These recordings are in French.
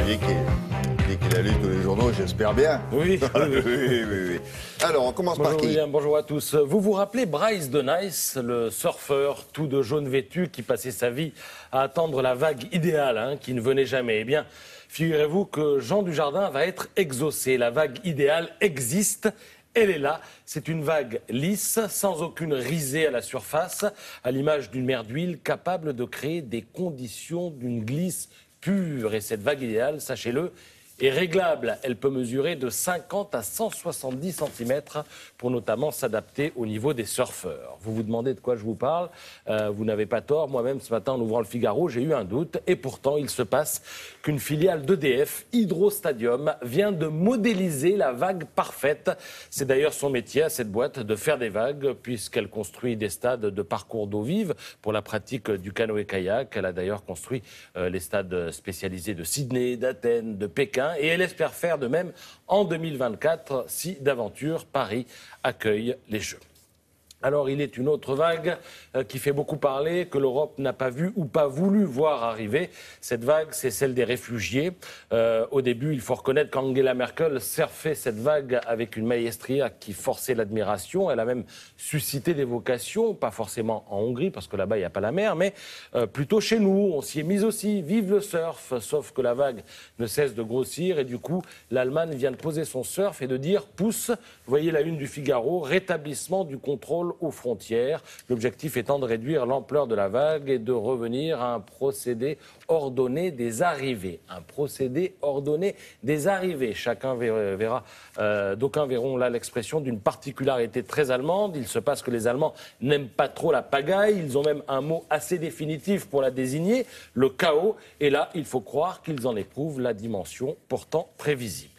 Il dit qu'il a lu tous les journaux, j'espère bien. Oui. Oui. Alors, on commence par qui? William, bonjour à tous. Vous vous rappelez Bryce de Nice, le surfeur tout de jaune vêtu qui passait sa vie à attendre la vague idéale, qui ne venait jamais? Eh bien, figurez-vous que Jean Dujardin va être exaucé. La vague idéale existe. Elle est là, c'est une vague lisse, sans aucune risée à la surface, à l'image d'une mer d'huile capable de créer des conditions d'une glisse pure. Et cette vague idéale, sachez-le, est réglable. Elle peut mesurer de 50 à 170 cm pour notamment s'adapter au niveau des surfeurs. Vous vous demandez de quoi je vous parle? Vous n'avez pas tort. Moi-même, ce matin, en ouvrant le Figaro, j'ai eu un doute. Et pourtant, il se passe qu'une filiale d'EDF, Hydrostadium, vient de modéliser la vague parfaite. C'est d'ailleurs son métier à cette boîte de faire des vagues, puisqu'elle construit des stades de parcours d'eau vive pour la pratique du canoë-kayak. Elle a d'ailleurs construit les stades spécialisés de Sydney, d'Athènes, de Pékin. Et elle espère faire de même en 2024 si d'aventure Paris accueille les Jeux. Alors, il est une autre vague qui fait beaucoup parler, que l'Europe n'a pas vu ou pas voulu voir arriver. Cette vague, c'est celle des réfugiés. Au début, il faut reconnaître qu'Angela Merkel surfait cette vague avec une maestria qui forçait l'admiration. Elle a même suscité des vocations, pas forcément en Hongrie, parce que là-bas, il n'y a pas la mer, mais plutôt chez nous. On s'y est mis aussi. Vive le surf! Sauf que la vague ne cesse de grossir. Et du coup, l'Allemagne vient de poser son surf et de dire « pousse ». Vous voyez la une du Figaro, rétablissement du contrôle aux frontières. L'objectif étant de réduire l'ampleur de la vague et de revenir à un procédé ordonné des arrivées. Un procédé ordonné des arrivées. Chacun verra, d'aucuns verront là l'expression d'une particularité très allemande. Il se passe que les Allemands n'aiment pas trop la pagaille. Ils ont même un mot assez définitif pour la désigner, le chaos. Et là, il faut croire qu'ils en éprouvent la dimension pourtant prévisible.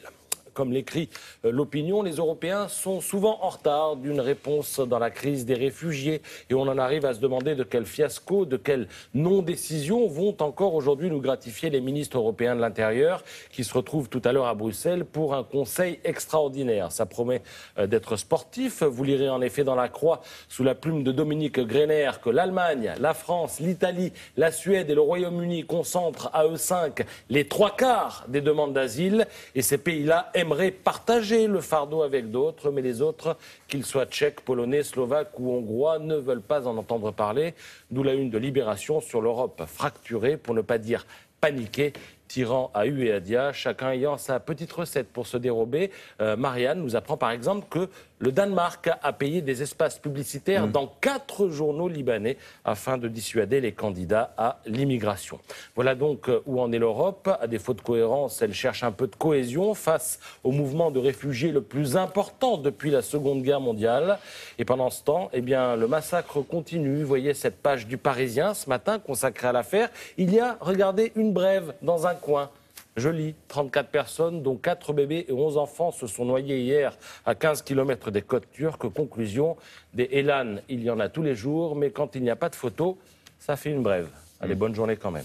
Comme l'écrit l'opinion, les Européens sont souvent en retard d'une réponse dans la crise des réfugiés. Et on en arrive à se demander de quel fiasco, de quelle non-décision vont encore aujourd'hui nous gratifier les ministres européens de l'Intérieur qui se retrouvent tout à l'heure à Bruxelles pour un conseil extraordinaire. Ça promet d'être sportif. Vous lirez en effet dans la Croix, sous la plume de Dominique Greiner, que l'Allemagne, la France, l'Italie, la Suède et le Royaume-Uni concentrent à eux 5 les 3/4 des demandes d'asile. Et ces pays-là aimeraient partager le fardeau avec d'autres, mais les autres, qu'ils soient tchèques, polonais, slovaques ou hongrois, ne veulent pas en entendre parler. D'où la une de Libération sur l'Europe fracturée, pour ne pas dire paniquée, tirant à U et à Dia, chacun ayant sa petite recette pour se dérober. Marianne nous apprend par exemple que le Danemark a payé des espaces publicitaires dans 4 journaux libanais afin de dissuader les candidats à l'immigration. Voilà donc où en est l'Europe. À défaut de cohérence, elle cherche un peu de cohésion face au mouvement de réfugiés le plus important depuis la Seconde Guerre mondiale. Et pendant ce temps, le massacre continue. Vous voyez cette page du Parisien ce matin consacrée à l'affaire. Il y a, regardez, une brève dans un coin. Je lis, 34 personnes, dont 4 bébés et 11 enfants se sont noyés hier à 15 km des côtes turques. Conclusion, des Elan, il y en a tous les jours, mais quand il n'y a pas de photos, ça fait une brève. Allez, bonne journée quand même.